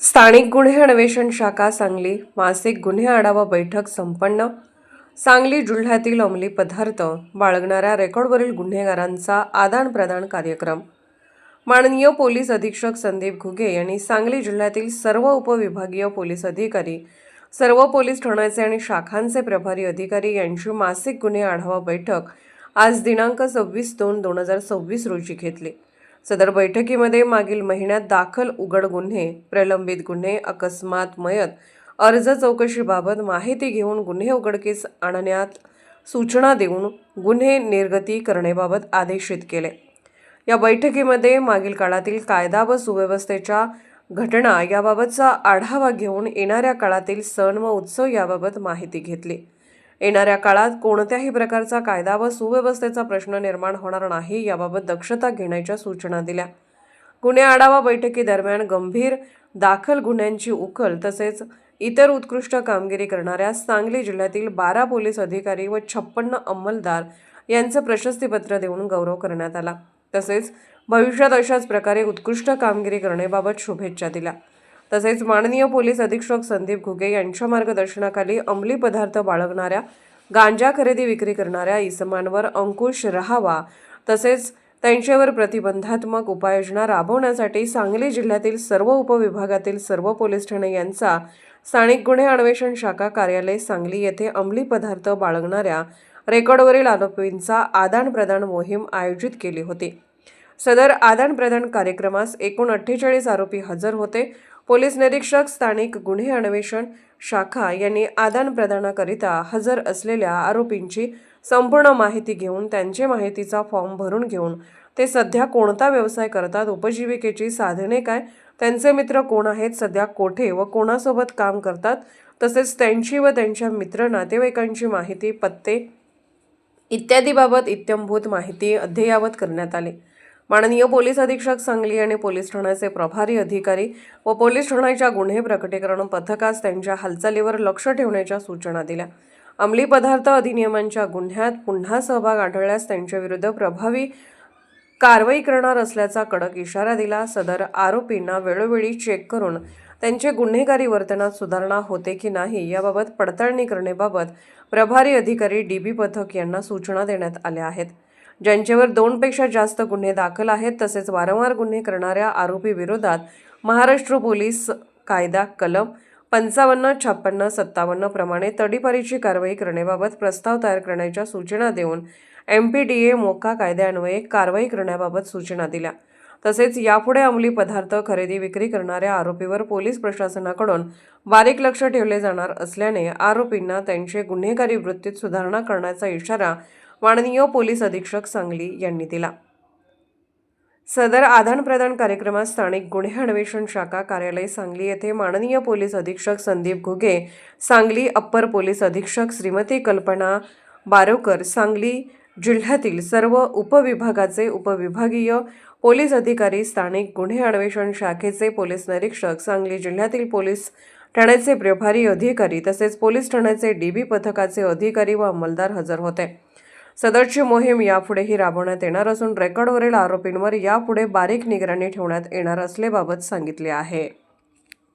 स्थानिक गुन्हे अन्वेषण शाखा सांगली मासिक गुन्हे आढावा बैठक संपन्न। सांगली जिल्ह्यातील अंमली पदार्थ बाळगणाऱ्या रेकॉर्डवरील गुन्हेगारांचा आदान-प्रदान कार्यक्रम। माननीय पोलीस अधीक्षक संदीप घुगे यांनी सांगली जिल्ह्यातील सर्व उपविभागीय पोलीस अधिकारी, सर्व पोलीस ठाण्याचे आणि शाखांचे प्रभारी अधिकारी यांची मासिक गुन्हे आढावा बैठक आज दिनांक 26/2/2026 रोजी घेतली। सदर बैठकीमध्ये मागील महिन्यात दाखल उघड गुन्हे, प्रलंबित गुन्हे, अकस्मात मयत, अर्ज चौकशीबाबत माहिती घेऊन गुन्हे उघडकीस आणण्यात सूचना देऊन गुन्हे निर्गती करण्याबाबत आदेशित केले। या बैठकीमध्ये मागील काळातील कायदा व सुव्यवस्थेच्या घटना याबाबतचा आढावा घेऊन येणाऱ्या काळातील सण व उत्सव याबाबत माहिती घेतली। येणाऱ्या काळात कोणत्याही प्रकारचा कायदा व सुव्यवस्थेचा प्रश्न निर्माण होणार नाही याबाबत दक्षता घेण्याच्या सूचना दिल्या। गुन्हे आढावा बैठकीदरम्यान गंभीर दाखल गुन्ह्यांची उकल तसेच इतर उत्कृष्ट कामगिरी करणाऱ्या सांगली जिल्ह्यातील 12 पोलीस अधिकारी व 56 अंमलदार यांचं प्रशस्तीपत्र देऊन गौरव करण्यात आला। तसेच भविष्यात अशाच प्रकारे उत्कृष्ट कामगिरी करण्याबाबत शुभेच्छा दिल्या। तसेच माननीय पोलीस अधीक्षक संदीप घुगे यांच्या मार्गदर्शनाखाली अंमली पदार्थ बाळगणाऱ्या, गांजा खरेदी विक्री करणाऱ्या इसमांवर अंकुश राहावा तसेच त्यांच्यावर प्रतिबंधात्मक उपाययोजना राबवण्यासाठी सांगली जिल्ह्यातील सर्व उपविभागातील सर्व पोलीस ठाणे यांचा स्थानिक गुन्हे अन्वेषण शाखा कार्यालय सांगली येथे अंमली पदार्थ बाळगणाऱ्या रेकॉर्डवरील आरोपींचा आदान-प्रदान मोहीम आयोजित केली होती। सदर आदान-प्रदान कार्यक्रमास एकूण 48 आरोपी हजर होते। पोलीस निरीक्षक स्थानिक गुन्हे अन्वेषण शाखा यांनी आदान-प्रदानाकरिता हजर असलेल्या आरोपींची संपूर्ण माहिती घेऊन त्यांचे माहितीचा फॉर्म भरून घेऊन ते सध्या कोणता व्यवसाय करतात, उपजीविकेची साधने काय, त्यांचे मित्र कोण आहेत, सध्या कोठे व कोणासोबत काम करतात, तसेच त्यांची व त्यांच्या मित्र नातेवाईकांची माहिती, पत्ते इत्यादी बाबत इत्थंभूत माहिती अद्ययावत करण्यात आली। माननीय पोलीस अधीक्षक सांगली आणि पोलीस ठाण्याचे प्रभारी अधिकारी व पोलीस ठाण्याच्या गुन्हे प्रकटीकरण पथकास त्यांच्या हालचालीवर लक्ष ठेवण्याच्या सूचना दिल्या। अंमली पदार्थ अधिनियमांच्या गुन्ह्यात पुन्हा सहभाग आढळल्यास त्यांच्याविरुद्ध प्रभावी कारवाई करणार असल्याचा कडक इशारा दिला। सदर आरोपींना वेळोवेळी चेक करून त्यांचे गुन्हेगारी वर्तनात सुधारणा होते की नाही याबाबत पडताळणी करण्याबाबत प्रभारी अधिकारी DB पथक यांना सूचना देण्यात आल्या आहेत। ज्यांच्यावर 2 पेक्षा जास्त गुन्हे दाखल आहेत तसेच वारंवार गुन्हे करणाऱ्या आरोपी विरोधात महाराष्ट्र पोलीस कायदा कलम 55, 56, 57 प्रमाणे तडीपारीची कारवाई करण्याबाबत प्रस्ताव तयार करण्याच्या सूचना देऊन MPDA मोका कायद्यान्वये कारवाई करण्याबाबत सूचना दिल्या। तसेच यापुढे अंमली पदार्थ खरेदी विक्री करणाऱ्या आरोपीवर पोलीस प्रशासनाकडून बारीक लक्ष ठेवले जाणार असल्याने आरोपींना त्यांचे गुन्हेगारी वृत्तीत सुधारणा करण्याचा इशारा माननीय पोलीस अधीक्षक सांगली यांनी दिला। सदर आदान-प्रदान कार्यक्रमात स्थानिक गुन्हे अन्वेषण शाखा कार्यालय सांगली येथे माननीय पोलीस अधीक्षक संदीप घुगे, सांगली अप्पर पोलीस अधीक्षक श्रीमती कल्पना बारोकर, सांगली जिल्ह्यातील सर्व उपविभागाचे उपविभागीय पोलीस अधिकारी, स्थानिक गुन्हे अन्वेषण शाखेचे पोलीस निरीक्षक, सांगली जिल्ह्यातील पोलीस ठाण्याचे प्रभारी अधिकारी तसेच पोलीस ठाण्याचे DB पथकाचे अधिकारी व अंमलदार हजर होते। सदरची मोहीम यापुढेही राबवण्यात येणार असून रेकॉर्डवरील आरोपींवर यापुढे बारीक निगराणी ठेवण्यात येणार असल्याबाबत सांगितले आहे।